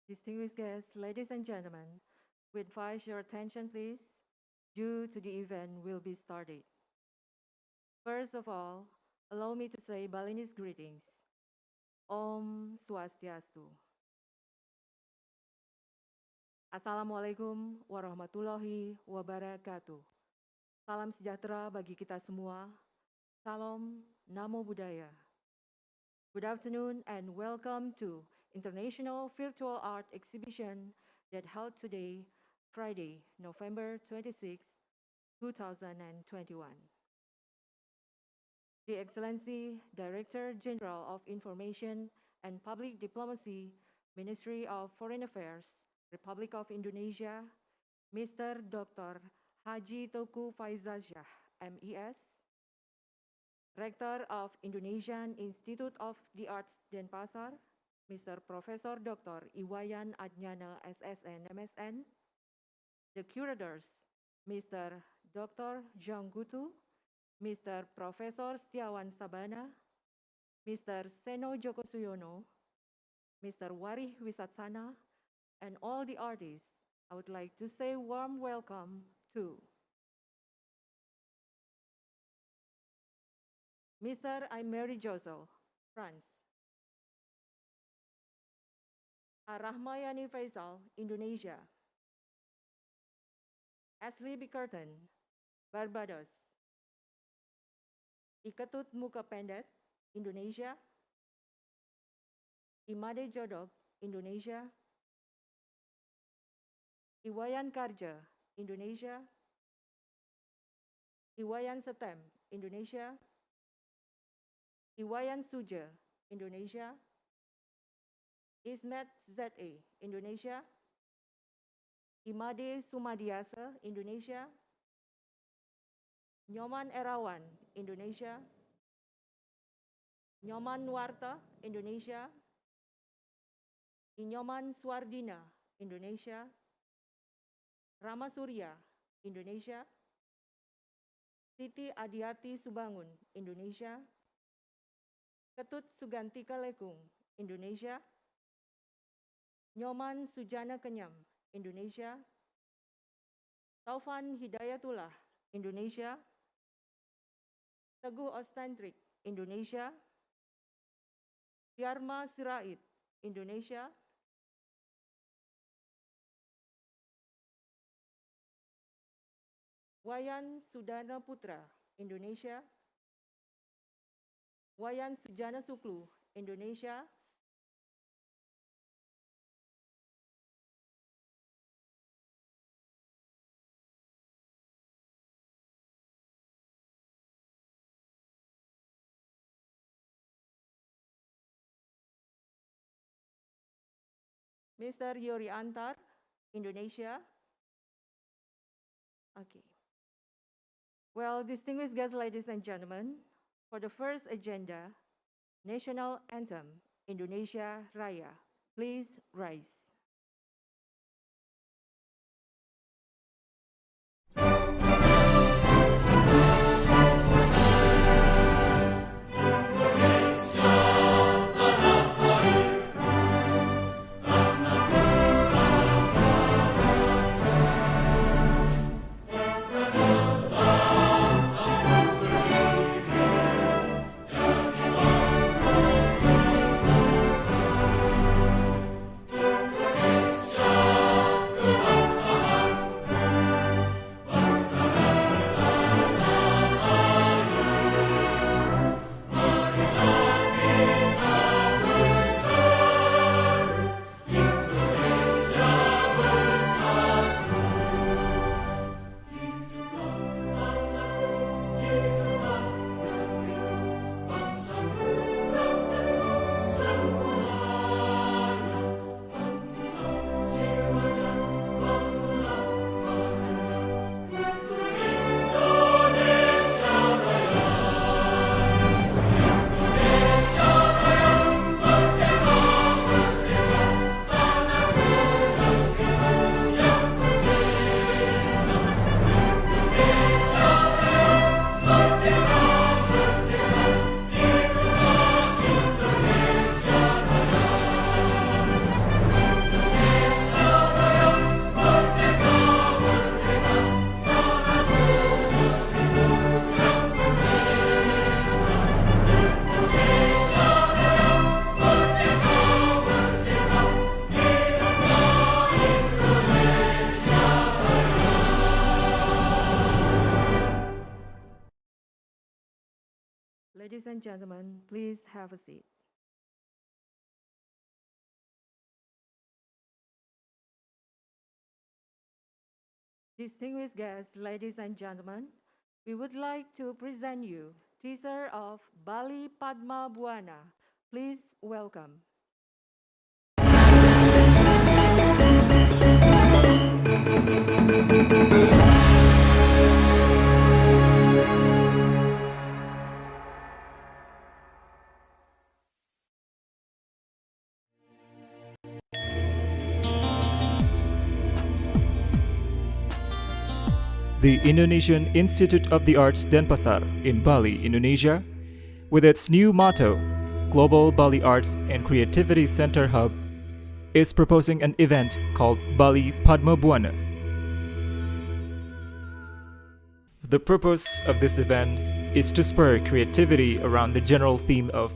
Distinguished guests, ladies and gentlemen, we advise your attention, please, due to the event will be started. First of all, allow me to say Balinese greetings. Om Swastiastu. Assalamualaikum warahmatullahi wabarakatuh. Salam sejahtera bagi kita semua. Salam Namo Buddhaya. Good afternoon and welcome to International Virtual Art Exhibition that held today, Friday, November 26, 2021. The Excellency Director General of Information and Public Diplomacy, Ministry of Foreign Affairs, Republic of Indonesia, Mr. Dr. Haji Teuku Faizasyah, MES, Rector of Indonesian Institute of the Arts Denpasar, Mr. Professor Dr. Iwayan Adnyana, SSN, MSN, the curators, Mr. Dr. Jang Gutu, Mr. Professor Setiawan Sabana, Mr. Seno Joko Suyono, Mr. Warih Wisatsana, and all the artists, I would like to say warm welcome to Mr. Aymeri Jozo, France. Rahmayani Faisal, Indonesia. Ashley Bickerton, Barbados. Iketut Muka Pendet, Indonesia. Imade Jodok, Indonesia. Iwayan Karja, Indonesia. Iwayan Setem, Indonesia. Iwayan Suja, Indonesia. Ismet ZA, Indonesia. Imade Sumadiasa, Indonesia. Nyoman Erawan, Indonesia. Nyoman Nuarta, Indonesia. Inyoman Swardina, Indonesia. Rama Surya, Indonesia. Siti Adiati Subangun, Indonesia. Ketut Sugantika Lekung, Indonesia. Nyoman Sujana Kenyam, Indonesia. Taufan Hidayatullah, Indonesia. Teguh Ostentrik, Indonesia. Yarma Sirait, Indonesia. Wayan Sudana Putra, Indonesia. Wayan Sujana Suklu, Indonesia. Mr. Yori Antar, Indonesia. Okay. Well, distinguished guests, ladies and gentlemen, for the first agenda, National Anthem, Indonesia Raya. Please rise. Ladies and gentlemen, please have a seat. Distinguished guests, ladies and gentlemen, we would like to present you teaser of Bali Padma Bhuwana. Please welcome. The Indonesian Institute of the Arts Denpasar in Bali, Indonesia, with its new motto, Global Bali Arts and Creativity Center Hub, is proposing an event called Bali Padma Bhuwana. The purpose of this event is to spur creativity around the general theme of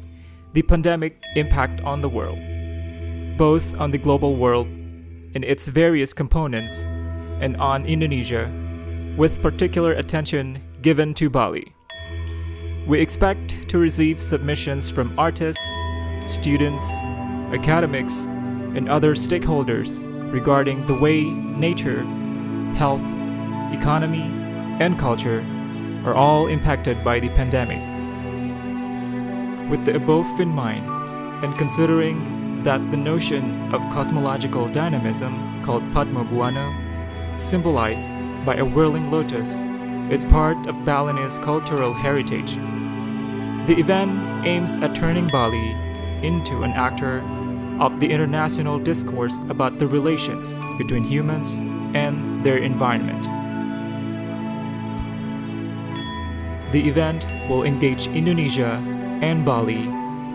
the pandemic impact on the world, both on the global world in its various components and on Indonesia, with particular attention given to Bali. We expect to receive submissions from artists, students, academics, and other stakeholders regarding the way nature, health, economy, and culture are all impacted by the pandemic. With the above in mind, and considering that the notion of cosmological dynamism called Padma Bhuwana, symbolized by a whirling lotus, is part of Balinese cultural heritage. The event aims at turning Bali into an actor of the international discourse about the relations between humans and their environment. The event will engage Indonesia and Bali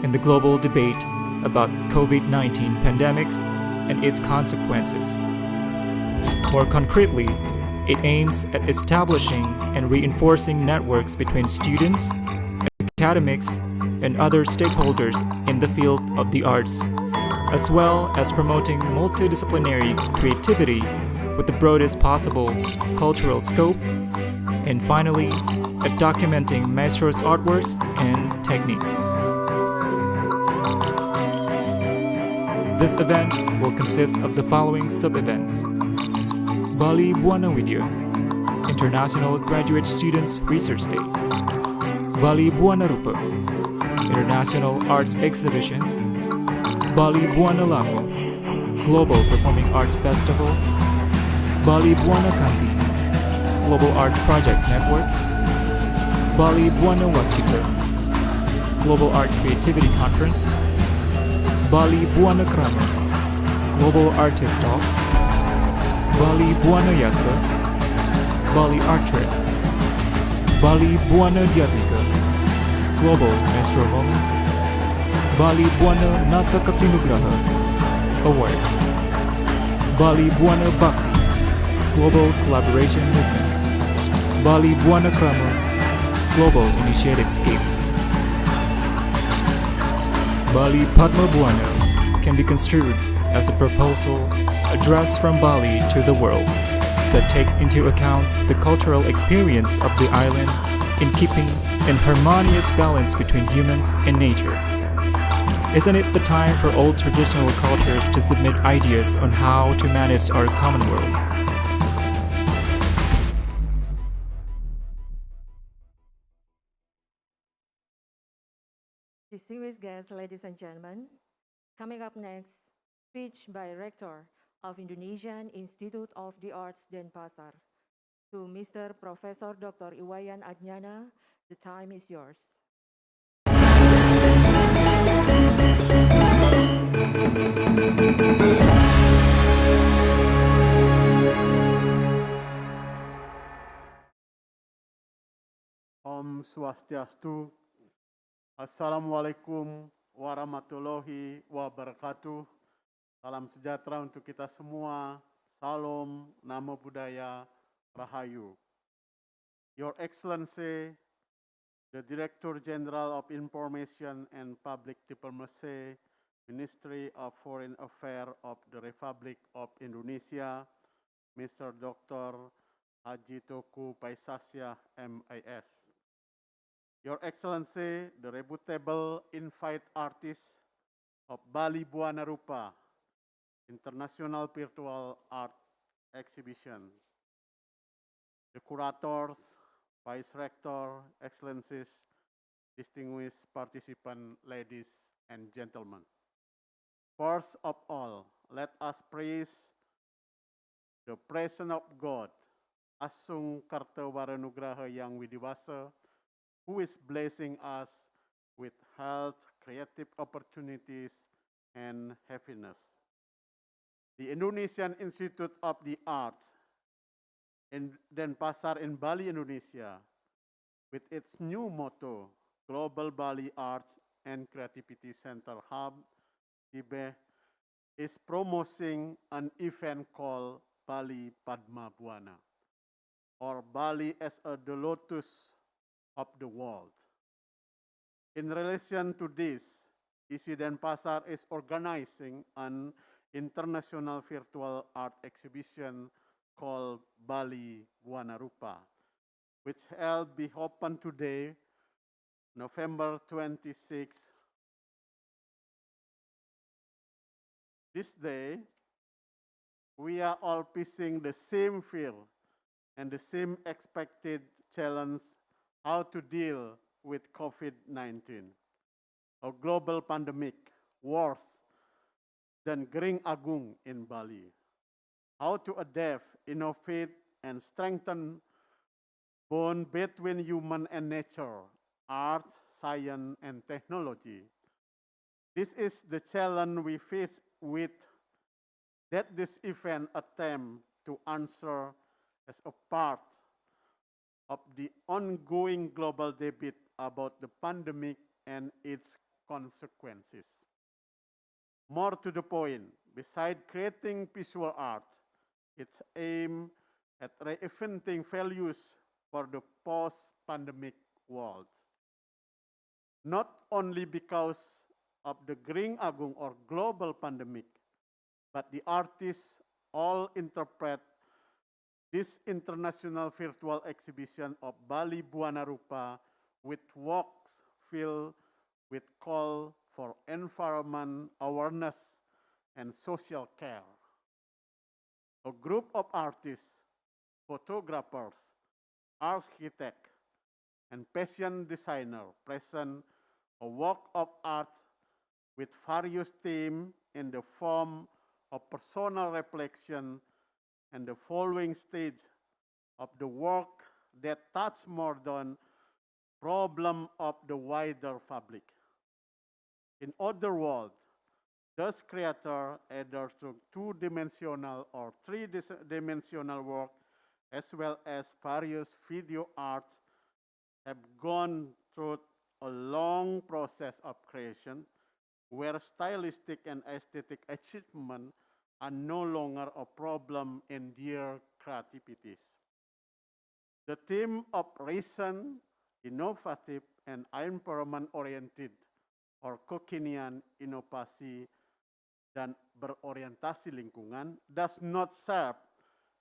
in the global debate about COVID-19 pandemics and its consequences. More concretely, it aims at establishing and reinforcing networks between students, academics, and other stakeholders in the field of the arts, as well as promoting multidisciplinary creativity with the broadest possible cultural scope, and finally, at documenting maestros' artworks and techniques. This event will consist of the following sub-events: Bali Bhuwana Video, International Graduate Students Research Day; Bali Bhuwana Rupa, International Arts Exhibition; Bali Bhuwana Lango, Global Performing Arts Festival; Bali Bhuwana Kanti, Global Art Projects Networks; Bali Bhuwana Waskita, Global Art Creativity Conference; Bali Bhuwana Krama, Global Artist Talk; Bali Bhuwana Yatra, Bali Art Trip; Bali Bhuwana Diatmika, Global Maestro Moment; Bali Bhuwana Nata Kartinugraha, Awards; Bali Bhuwana Bhakti, Global Collaboration Movement; Bali Bhuwana Krama, Global Initiative Scape. Bali Padma Bhuwana can be construed as a proposal addressed from Bali to the world that takes into account the cultural experience of the island in keeping an harmonious balance between humans and nature. Isn't it the time for old traditional cultures to submit ideas on how to manage our common world? Distinguished guests, ladies and gentlemen, coming up next, speech by Rector of Indonesian Institute of the Arts Denpasar. To Mr. Professor Dr. Iwayan Adnyana, the time is yours. Om Swastiastu. Assalamualaikum warahmatullahi wabarakatuh. Salam sejahtera untuk kita semua. Salam, Namo Buddhaya, Rahayu. Your Excellency, the Director General of Information and Public Diplomacy, Ministry of Foreign Affairs of the Republic of Indonesia, Mr. Dr. Haji Toku Paisasya, MIS. Your Excellency, the reputable invite artist of Bali Bhuwana Rupa International Virtual Art Exhibition, the curators, Vice Rector, Excellencies, distinguished participants, ladies and gentlemen. First of all, let us praise the presence of God, Asung Kartawaranugraha Yang Widiwasa, who is blessing us with health, creative opportunities, and happiness. The Indonesian Institute of the Arts in Denpasar in Bali, Indonesia, with its new motto, Global Bali Arts and Creativity Center Hub, IBE, is promoting an event called Bali Padma Bhuwana, or Bali as the lotus of the world. In relation to this, ISI Denpasar is organizing an international virtual art exhibition called Bali Bhuwana Rupa, which will be open today, November 26. This day, we are all facing the same fear and the same expected challenge how to deal with COVID-19, a global pandemic worse than Gering Agung in Bali. How to adapt, innovate, and strengthen bond between human and nature, art, science, and technology. This is the challenge we face with that this event attempt to answer as a part of the ongoing global debate about the pandemic and its consequences. More to the point, besides creating visual art, its aim at reinventing values for the post-pandemic world. Not only because of the Gering Agung or global pandemic, but the artists all interpret this international virtual exhibition of Bali Bhuwana Rupa with works filled with call for environment awareness and social care. A group of artists, photographers, architects, and fashion designers present a work of art with various themes in the form of personal reflection and the following stage of the work that touch more than problem of the wider public. In other words, thus creator either through two-dimensional or three-dimensional work as well as various video art have gone through a long process of creation where stylistic and aesthetic achievement are no longer a problem in their creativities. The theme of recent, innovative, and environment-oriented or kekinian inovasi dan berorientasi lingkungan does not serve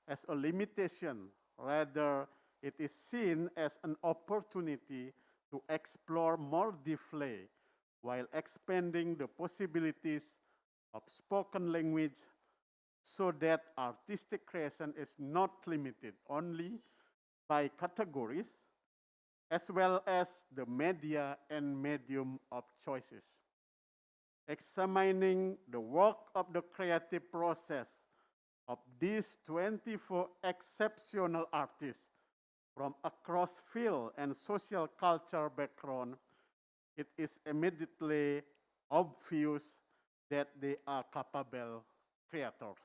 as a limitation. Rather, it is seen as an opportunity to explore more deeply while expanding the possibilities of spoken language so that artistic creation is not limited only by categories as well as the media and medium of choices. Examining the work of the creative process of these 24 exceptional artists from across field and social culture background, it is immediately obvious that they are capable creators.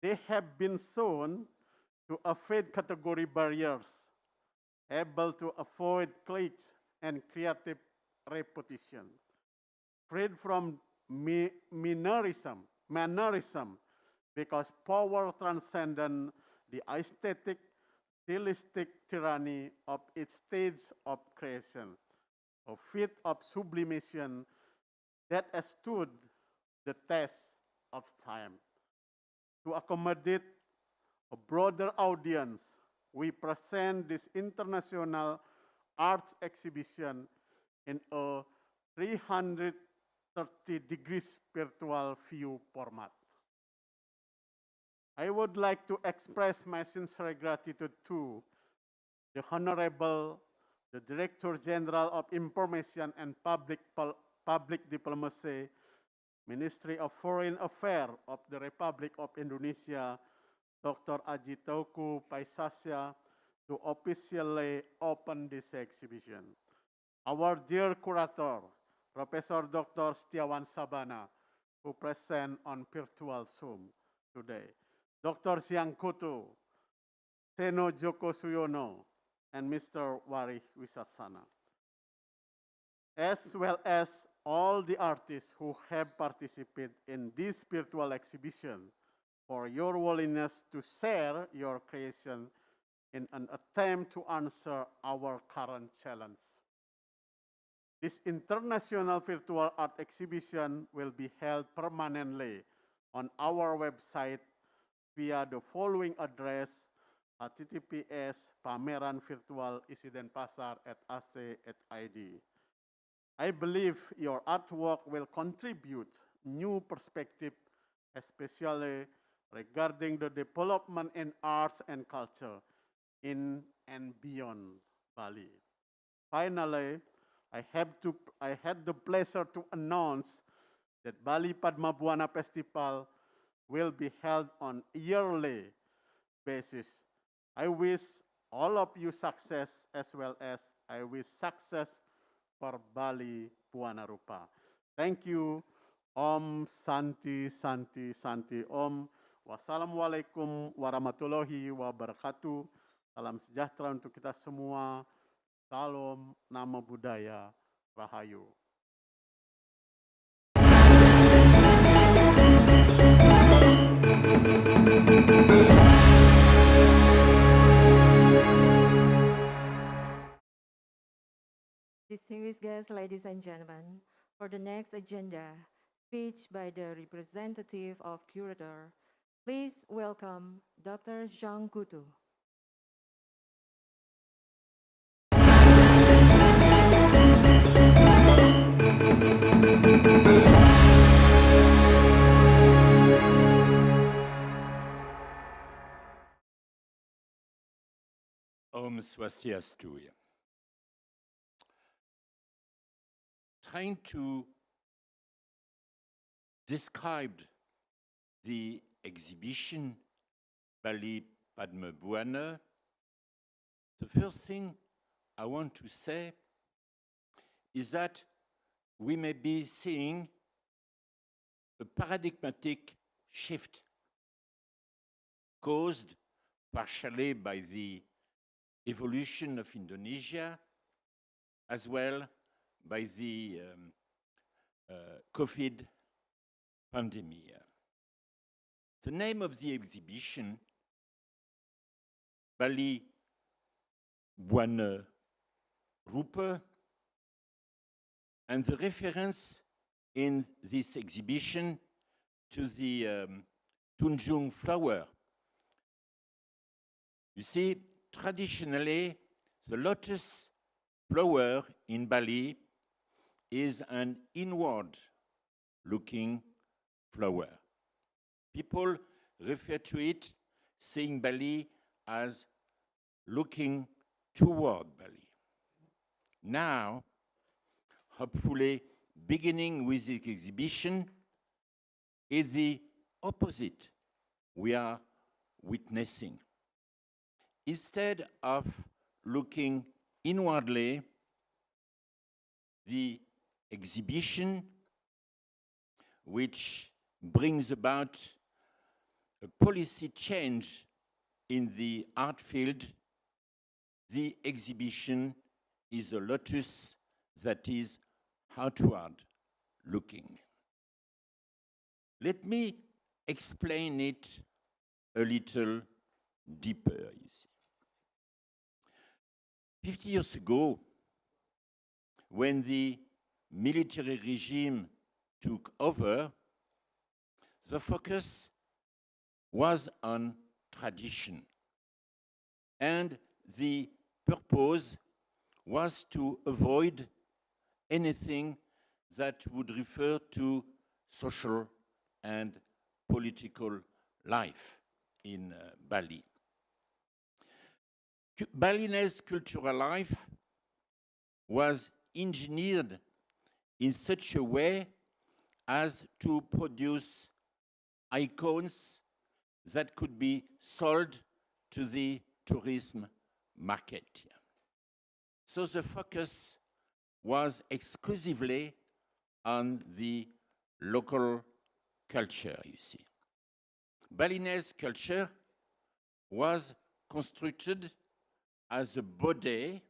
They have been shown to evade category barriers, able to avoid clicks and creative repetition, freed from mannerism, because power transcends the aesthetic, stylistic tyranny of each stage of creation, a feat of sublimation that has stood the test of time. To accommodate a broader audience, we present this international arts exhibition in a 330 degrees virtual view format. I would like to express my sincere gratitude to the Honorable, the Director General of Information and Public Diplomacy, Ministry of Foreign Affairs of the Republic of Indonesia, Dr. Aji Tauku Paisasya, to officially open this exhibition. Our dear curator, Professor Dr. Setiawan Sabana, who present on virtual Zoom today. Dr. Siang Kutu, Seno Joko Suyono, and Mr. Wari Wisatsana, as well as all the artists who have participated in this virtual exhibition, for your willingness to share your creation in an attempt to answer our current challenge. This international virtual art exhibition will be held permanently on our website via the following address: https://pameranvirtualisidenpasar@ac.id. I believe your artwork will contribute new perspective, especially regarding the development in arts and culture in and beyond Bali. Finally, I had the pleasure to announce that Bali Padma Bhuwana Festival will be held on a yearly basis. I wish all of you success, as well as I wish success for Bali Bhuwana Rupa. Thank you. Om Santi Santi Santi Om. Wassalamualaikum warahmatullahi wabarakatuh. Salam sejahtera untuk kita semua. Salam, Namo Buddhaya, Rahayu. Distinguished guests, ladies and gentlemen, for the next agenda, speech by the representative of curator, please welcome Dr. Zhang Kutu. Om Swastiastu. Trying to describe the exhibition Bali Padma Bhuwana, the first thing I want to say is that we may be seeing a paradigmatic shift caused partially by the evolution of Indonesia, as well by the COVID pandemic. The name of the exhibition, Bali Bhuwana Rupa, and the reference in this exhibition to the Tunjung flower. You see, traditionally, the lotus flower in Bali is an inward-looking flower. People refer to it, saying Bali as looking toward Bali. Now, hopefully, beginning with the exhibition, is the opposite we are witnessing. Instead of looking inwardly, the exhibition, which brings about a policy change in the art field, the exhibition is a lotus that is outward looking. Let me explain it a little deeper, you see. 50 years ago, when the military regime took over, the focus was on tradition. And the purpose was to avoid anything that would refer to social and political life in Bali. Balinese cultural life was engineered in such a way as to produce icons that could be sold to the tourism market. So the focus was exclusively on the local culture, you see. Balinese culture was constructed as a body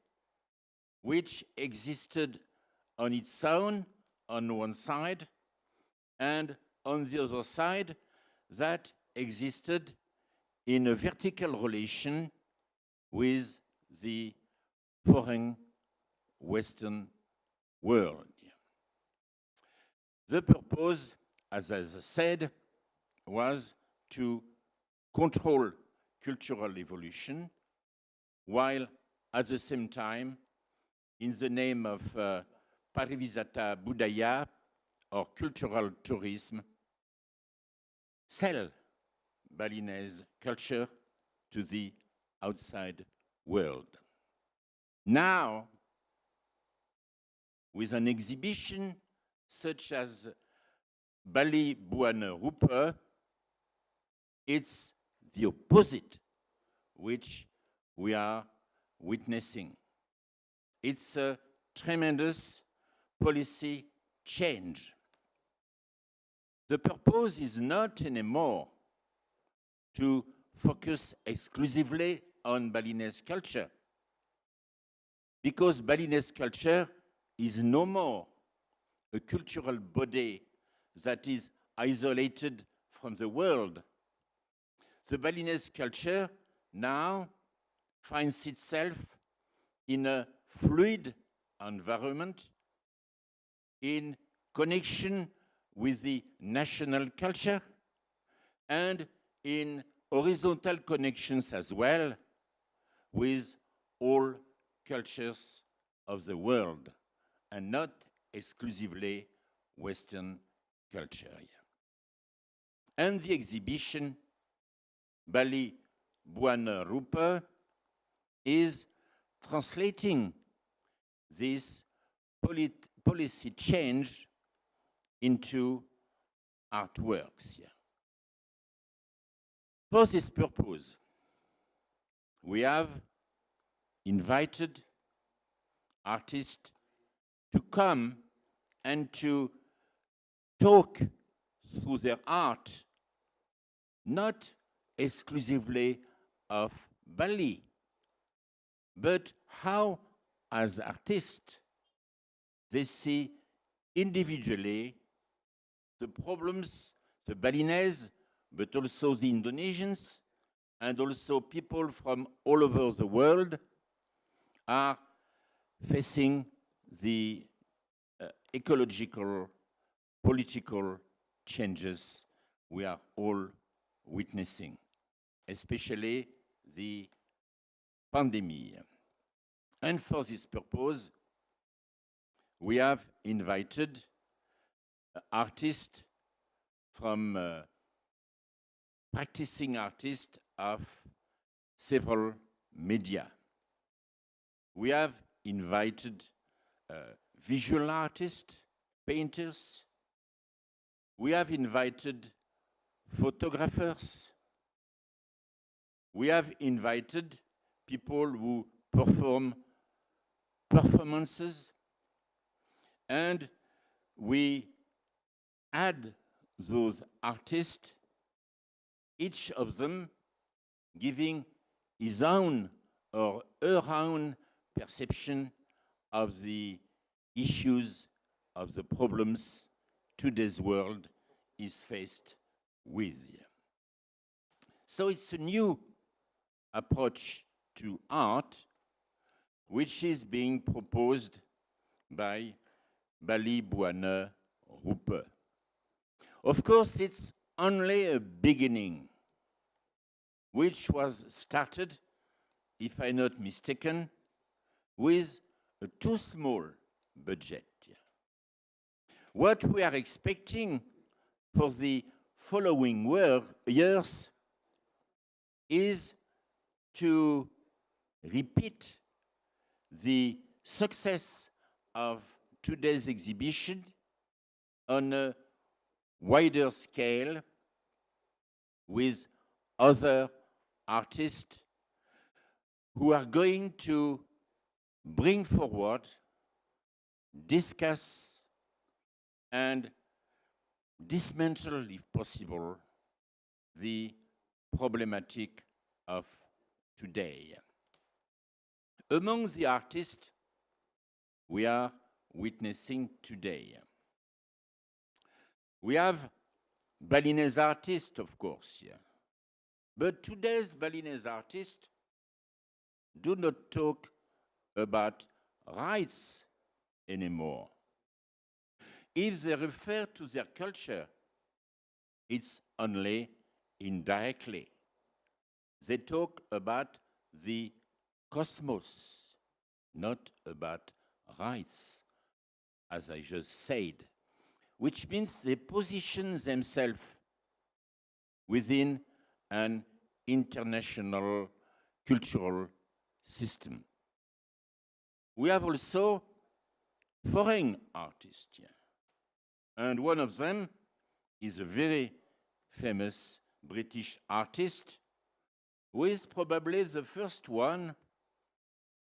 which existed on its own on one side, and on the other side, that existed in a vertical relation with the foreign Western world. The purpose, as I said, was to control cultural evolution, while at the same time, in the name of pariwisata budaya, or cultural tourism, sell Balinese culture to the outside world. Now, with an exhibition such as Bali Bhuwana Rupa, it's the opposite which we are witnessing. It's a tremendous policy change. The purpose is not anymore to focus exclusively on Balinese culture, because Balinese culture is no more a cultural body that is isolated from the world. The Balinese culture now finds itself in a fluid environment, in connection with the national culture, and in horizontal connections as well with all cultures of the world, and not exclusively Western culture. And the exhibition, Bali Bhuwana Rupa, is translating this policy change into artworks. For this purpose, we have invited artists to come and to talk through their art, not exclusively of Bali, but how, as artists, they see individually the problems, the Balinese, but also the Indonesians, and also people from all over the world are facing the ecological, political changes we are all witnessing, especially the pandemic. And for this purpose, we have invited artists from practicing artists of several media. We have invited visual artists, painters. We have invited photographers. We have invited people who perform performances, and we add those artists, each of them giving his own or her own perception of the issues, of the problems today's world is faced with. So it's a new approach to art which is being proposed by Bali Bhuwana Rupa. Of course, it's only a beginning, which was started, if I'm not mistaken, with a too small budget. What we are expecting for the following years is to repeat the success of today's exhibition on a wider scale with other artists who are going to bring forward, discuss, and dismantle, if possible, the problematic of today. Among the artists we are witnessing today, we have Balinese artists, of course, here. But today's Balinese artists do not talk about rights anymore. If they refer to their culture, it's only indirectly. They talk about the cosmos, not about rights, as I just said, which means they position themselves within an international cultural system. We have also foreign artists here. And one of them is a very famous British artist who is probably the first one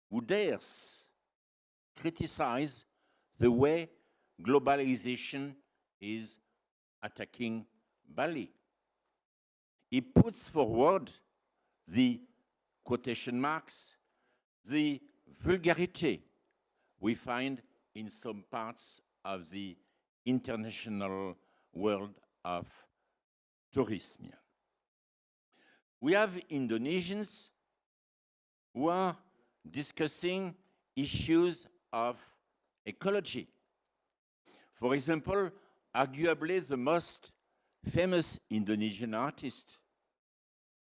who dares criticize the way globalization is attacking Bali. He puts forward the quotation marks, the vulgarity we find in some parts of the international world of tourism. We have Indonesians who are discussing issues of ecology. For example, arguably the most famous Indonesian artist,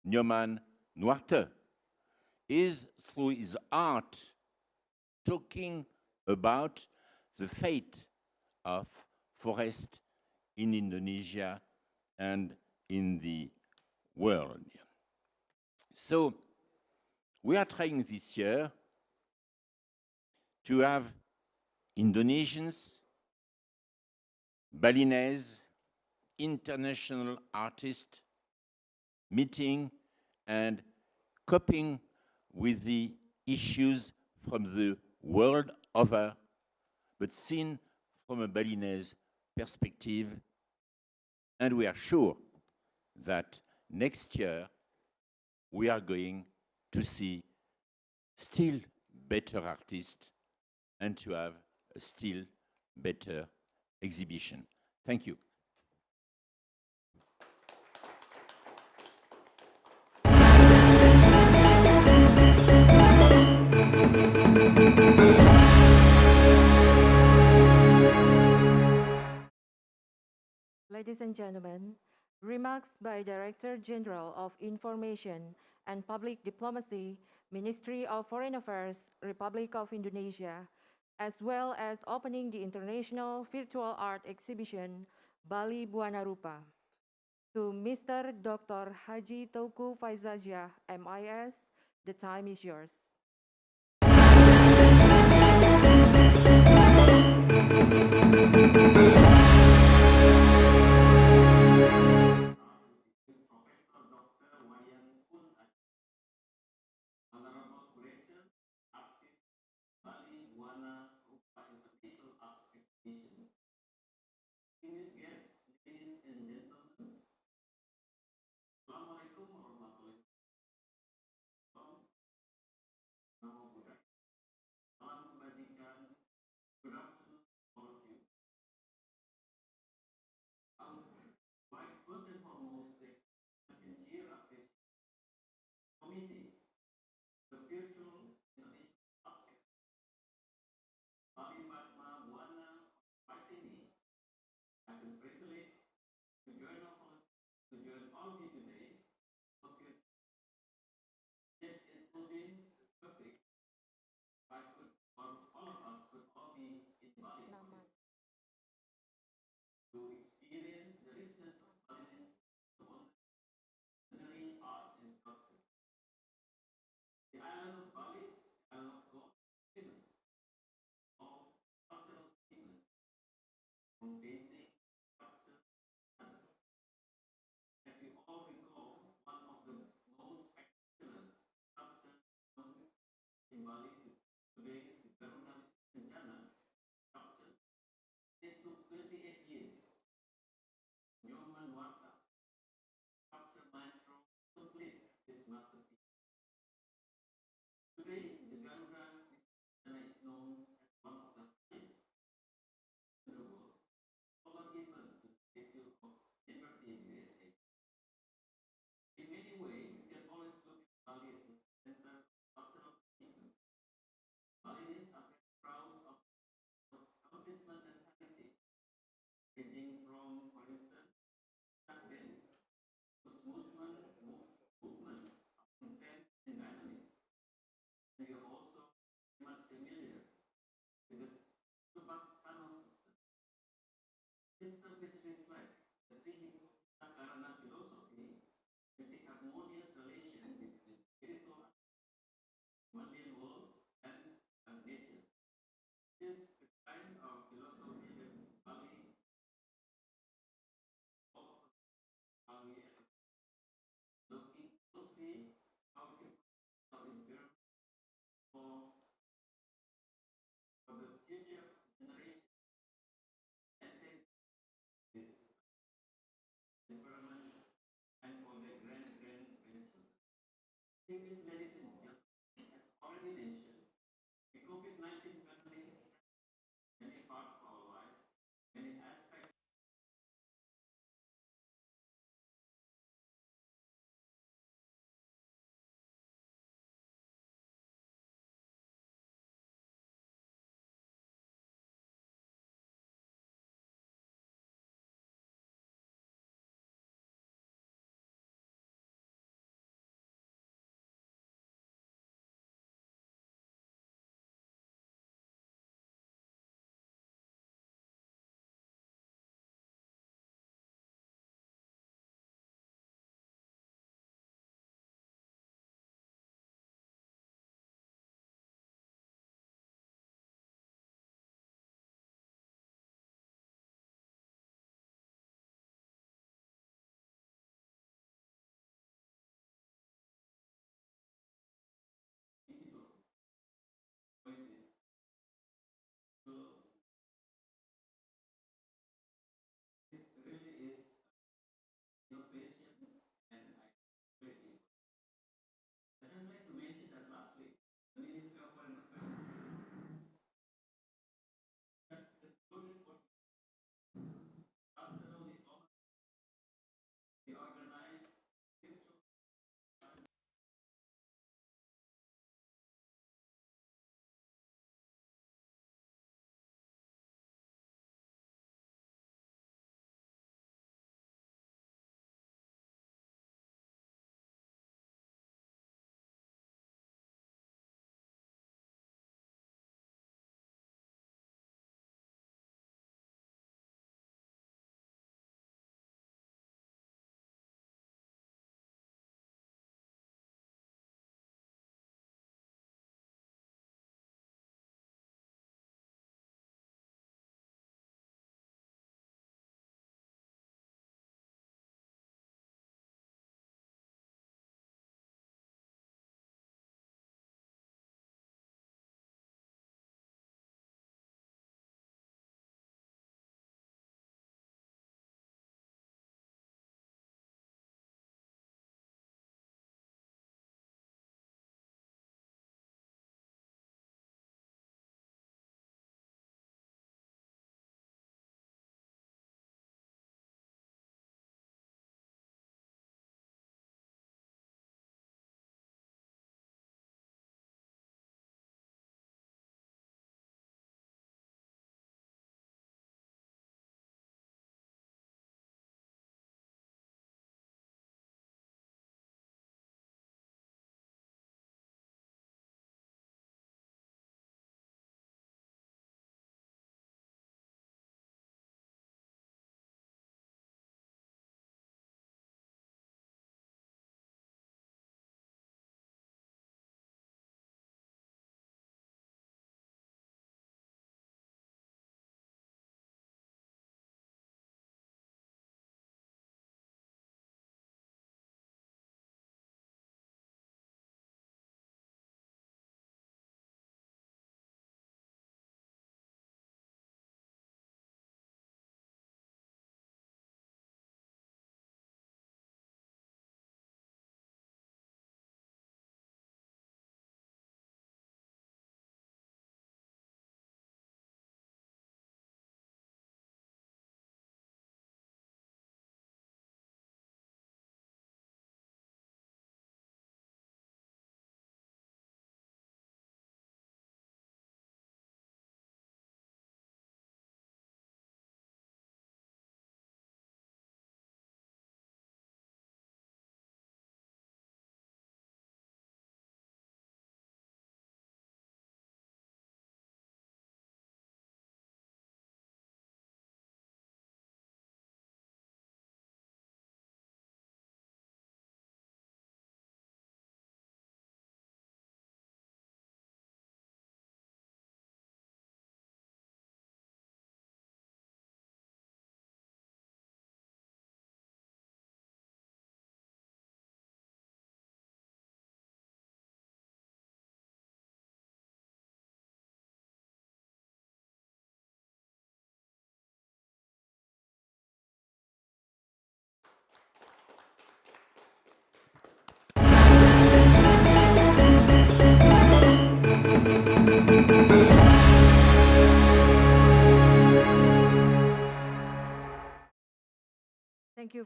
Nyoman Nuarte, is through his art talking about the fate of forest in Indonesia and in the world. So we are trying this year to have Indonesians, Balinese, international artists meeting and coping with the issues from the world over, but seen from a Balinese perspective. And we are sure that next year we are going to see still better artists and to have a still better exhibition. Thank you. Ladies and gentlemen, remarks by Director General of Information and Public Diplomacy, Ministry of Foreign Affairs, Republic of Indonesia, as well as opening the International Virtual Art Exhibition, Bali Bhuwana Rupa. To Mr. Dr. Haji Teuku Faizazia, MIS, the time is yours. Honorable Curator, Artist, Bali Bhuwana Rupa International Arts Exhibitions. Distinguished guests, ladies and gentlemen, Assalamualaikum warahmatullahi wabarakatuh. Namo Buddhaya. Salam kebajikan. Good afternoon, all of you. this masterpiece. Today, the Garuda is known as one of the highest in the world, over given to the statue of Liberty in USA. In many ways, we can always look at Bali as the center of cultural achievement. Balinese are very proud of accomplishment and heritage, ranging from, for instance, tap dance, whose movements are intense and dynamic. And we are also very much familiar with the Pembukaan system which reflects the three Karana philosophy, which is harmonious relation between spiritual mundane world and nature. This is the kind of philosophy that Bali Bali looking closely how to environment for the future generation and take this environment and for their grandchildren. Ladies and gentlemen, as already mentioned, the COVID-19 pandemic has many parts of our life, many aspects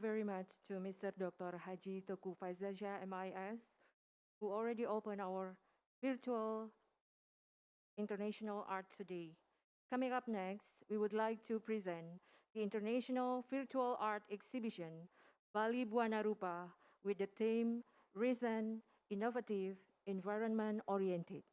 very much to Mr. Dr. Haji Teguh Faizalsyah, MIS, who already opened our virtual International Art today. Coming up next, we would like to present the International Virtual Art Exhibition, Bali Bhuwana Rupa, with the theme Recent, Innovative, Environment-Oriented.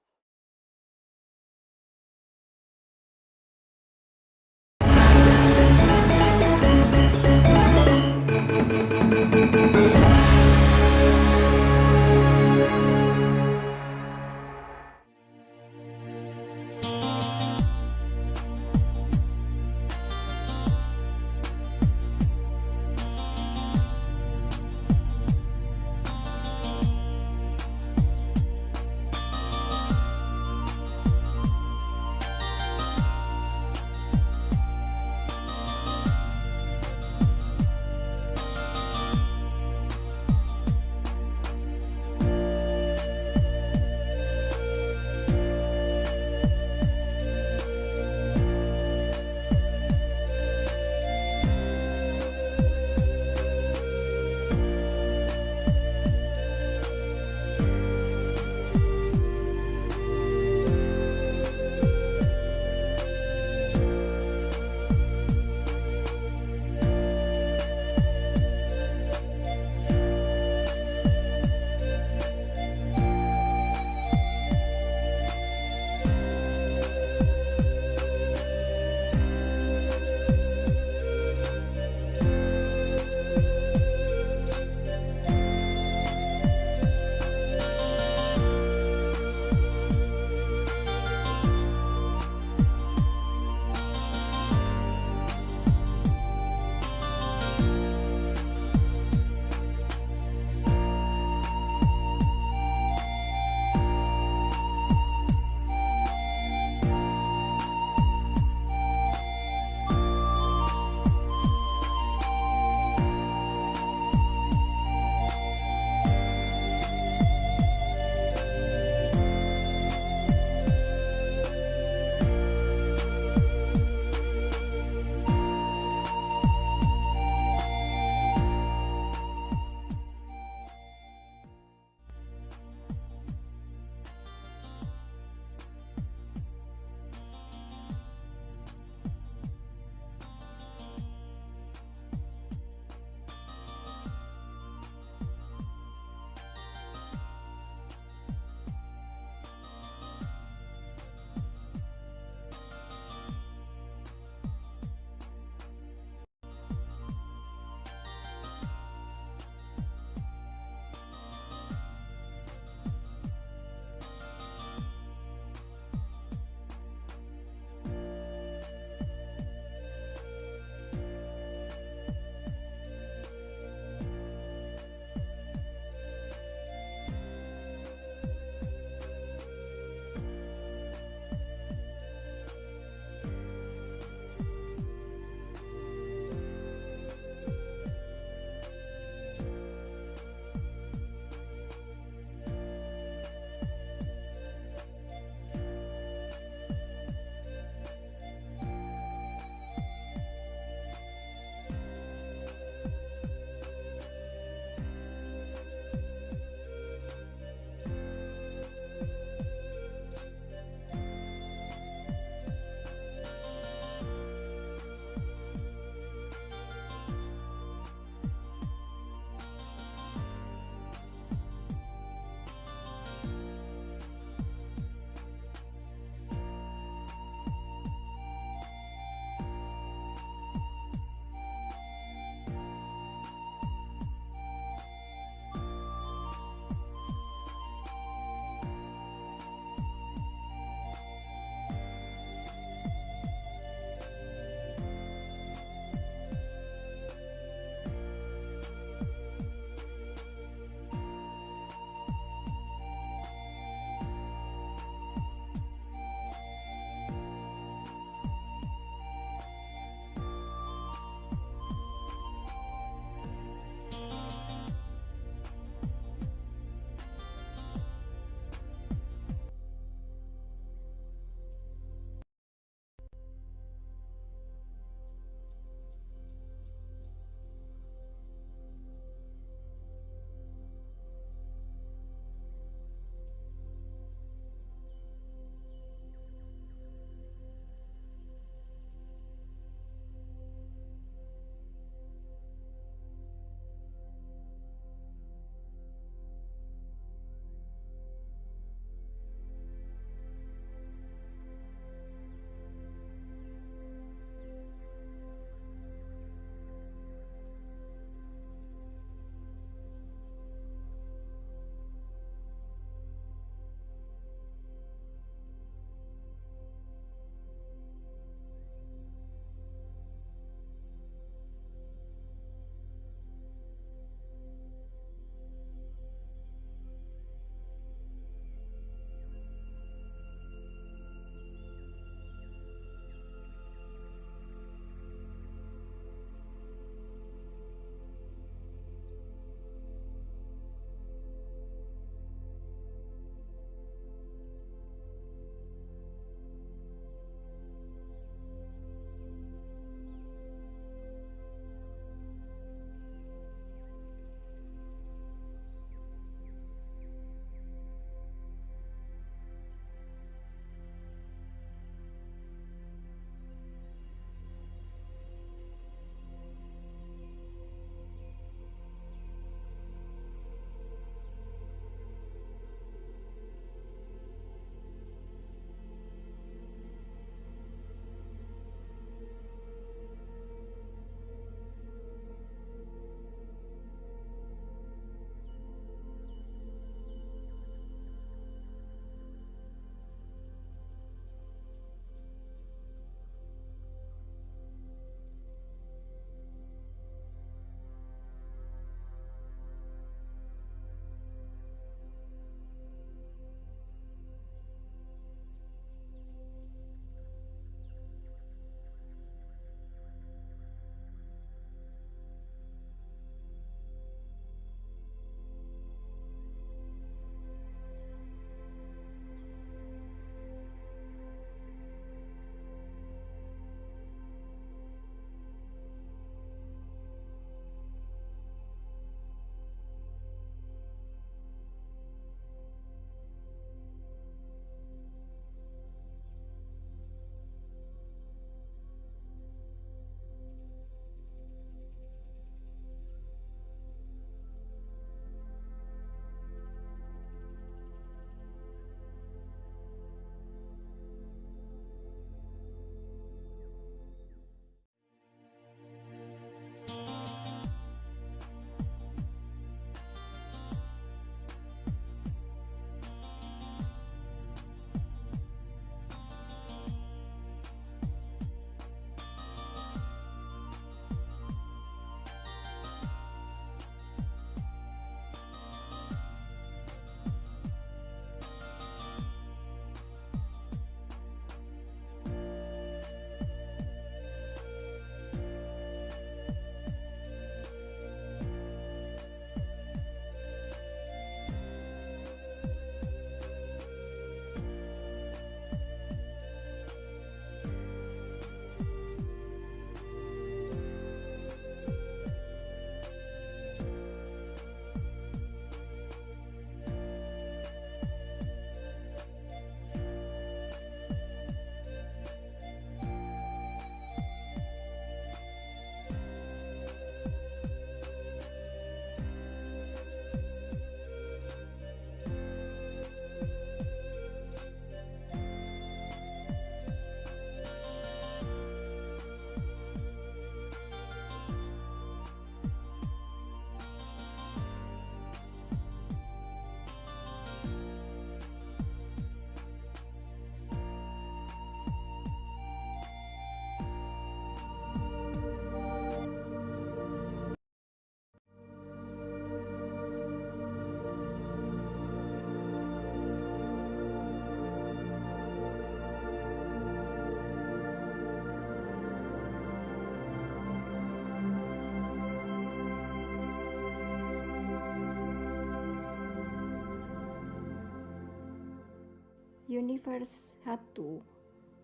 Universe satu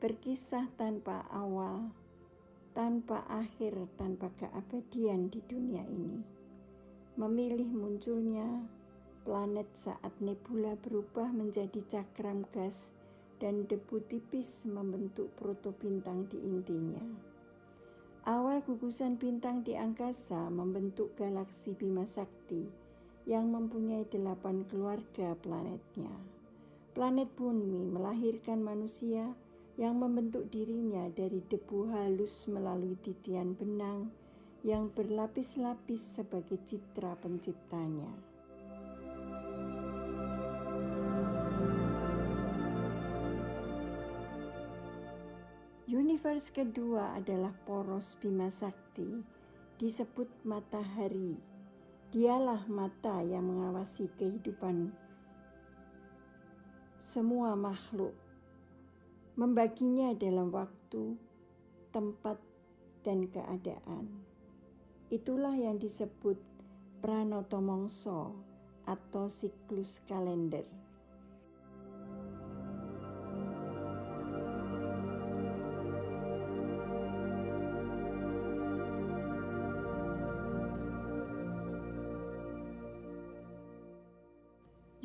berkisah tanpa awal, tanpa akhir, tanpa keabadian di dunia ini. Memilih munculnya planet saat nebula berubah menjadi cakram gas dan debu tipis membentuk protobintang di intinya. Awal gugusan bintang di angkasa membentuk galaksi Bima Sakti yang mempunyai 8 keluarga planetnya. Planet Bumi melahirkan manusia yang membentuk dirinya dari debu halus melalui titian benang yang berlapis-lapis sebagai citra penciptanya. Universe kedua adalah poros Bima Sakti, disebut matahari. Dialah mata yang mengawasi kehidupan semua makhluk, membaginya dalam waktu, tempat, dan keadaan. Itulah yang disebut pranoto mongso atau siklus kalender.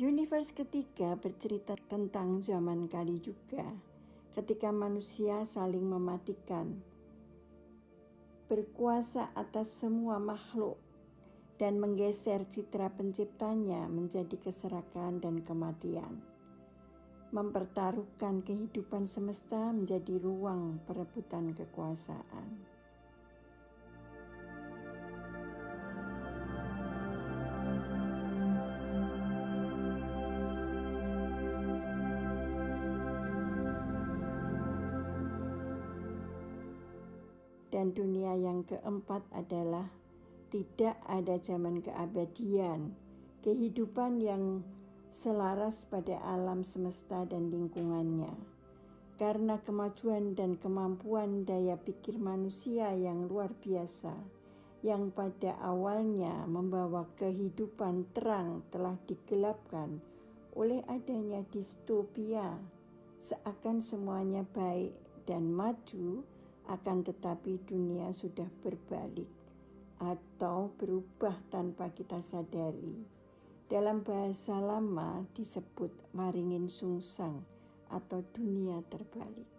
Universe ketiga bercerita tentang zaman Kali juga, ketika manusia saling mematikan, berkuasa atas semua makhluk, dan menggeser citra penciptanya menjadi keserakan dan kematian. Mempertaruhkan kehidupan semesta menjadi ruang perebutan kekuasaan. Dan dunia yang keempat adalah tidak ada zaman keabadian, kehidupan yang selaras pada alam semesta dan lingkungannya. Karena kemajuan dan kemampuan daya pikir manusia yang luar biasa, yang pada awalnya membawa kehidupan terang telah digelapkan oleh adanya distopia, seakan semuanya baik dan maju, akan tetapi dunia sudah berbalik atau berubah tanpa kita sadari. Dalam bahasa lama disebut waringin sungsang atau dunia terbalik.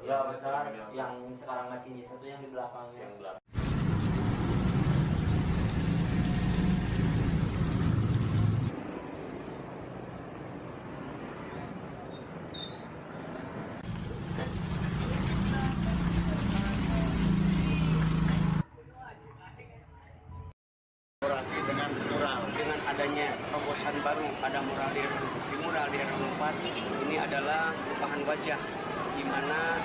Ya besar, yang sekarang masih satu yang di belakangnya. Dengan adanya terobosan baru pada mural di RW 4 ini adalah perubahan wajah, di mana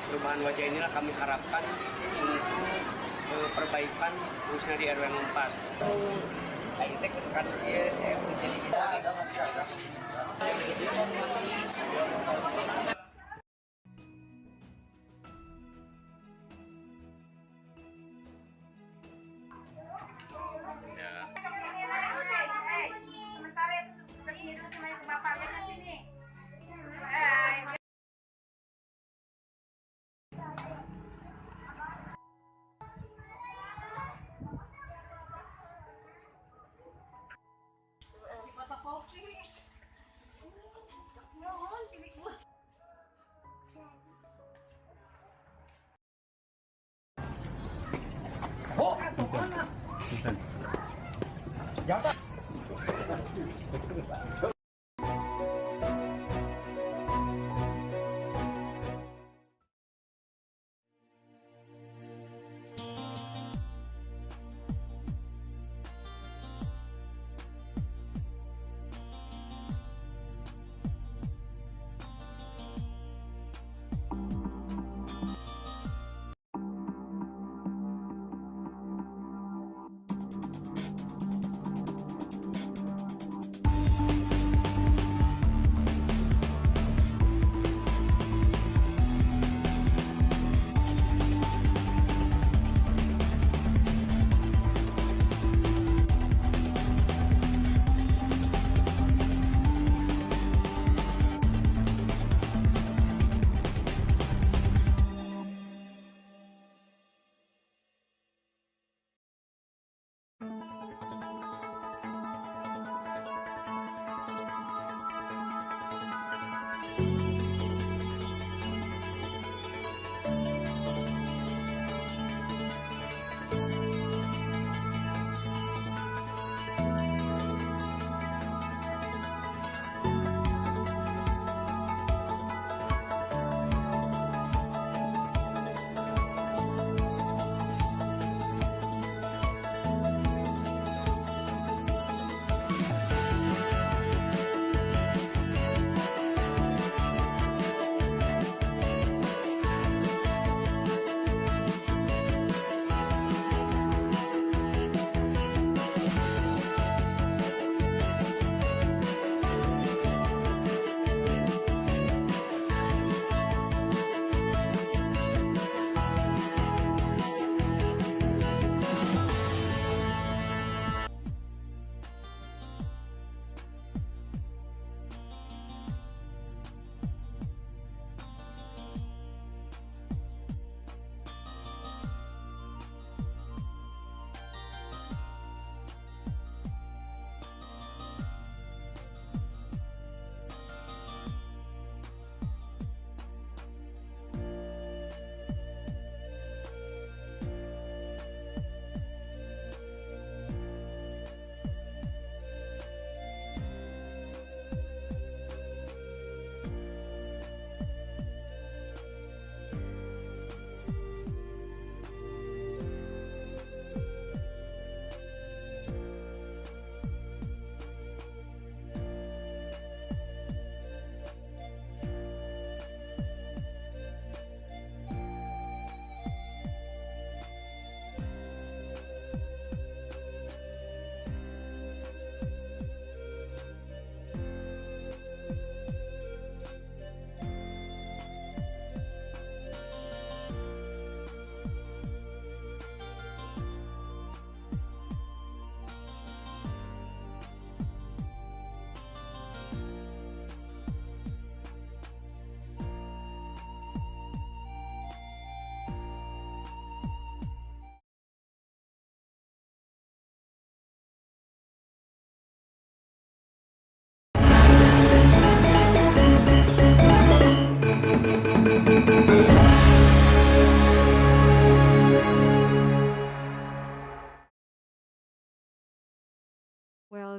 perubahan wajah inilah kami harapkan untuk perbaikan khususnya di RW 4. Sementara itu kesini dulu sama ibu bapaknya ke sini.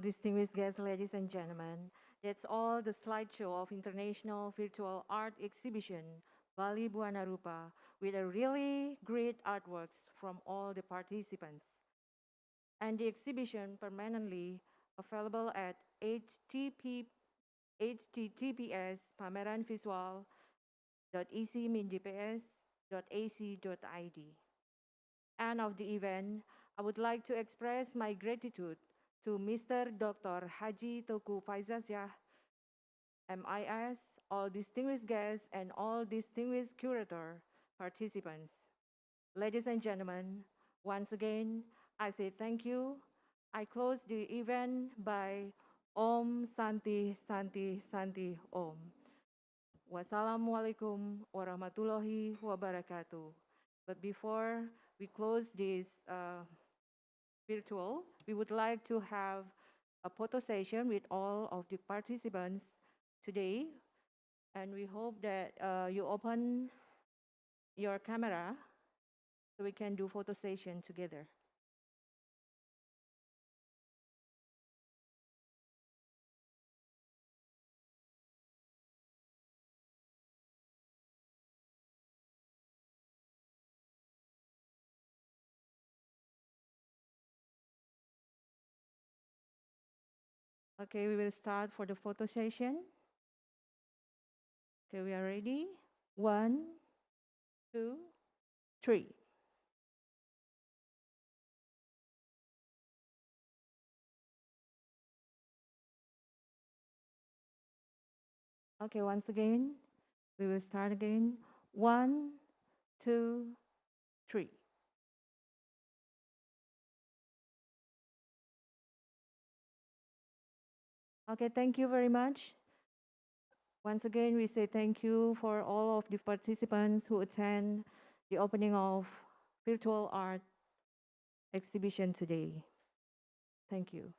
all distinguished guests, ladies and gentlemen, that's all the slideshow of International Virtual Art Exhibition, Bali Bhuwana Rupa, with a really great artworks from all the participants. And the exhibition permanently available at https pameranvisual.ecmindps.ac.id. End of the event, I would like to express my gratitude to Mr. Dr. Haji Teuku Faizasyah, MIS, all distinguished guests, and all distinguished curator participants. Ladies and gentlemen, once again, I say thank you. I close the event by Om Santi Santi Santi Om. Wassalamualaikum warahmatullahi wabarakatuh. But before we close this virtual, we would like to have a photo session with all of the participants today. And we hope that you open your camera so we can do photo session together. Okay, we will start for the photo session. Okay, we are ready. 1, 2, 3. Okay, once again, we will start again. 1, 2, 3. Okay, thank you very much. Once again, we say thank you for all of the participants who attend the opening of virtual art exhibition today. Thank you.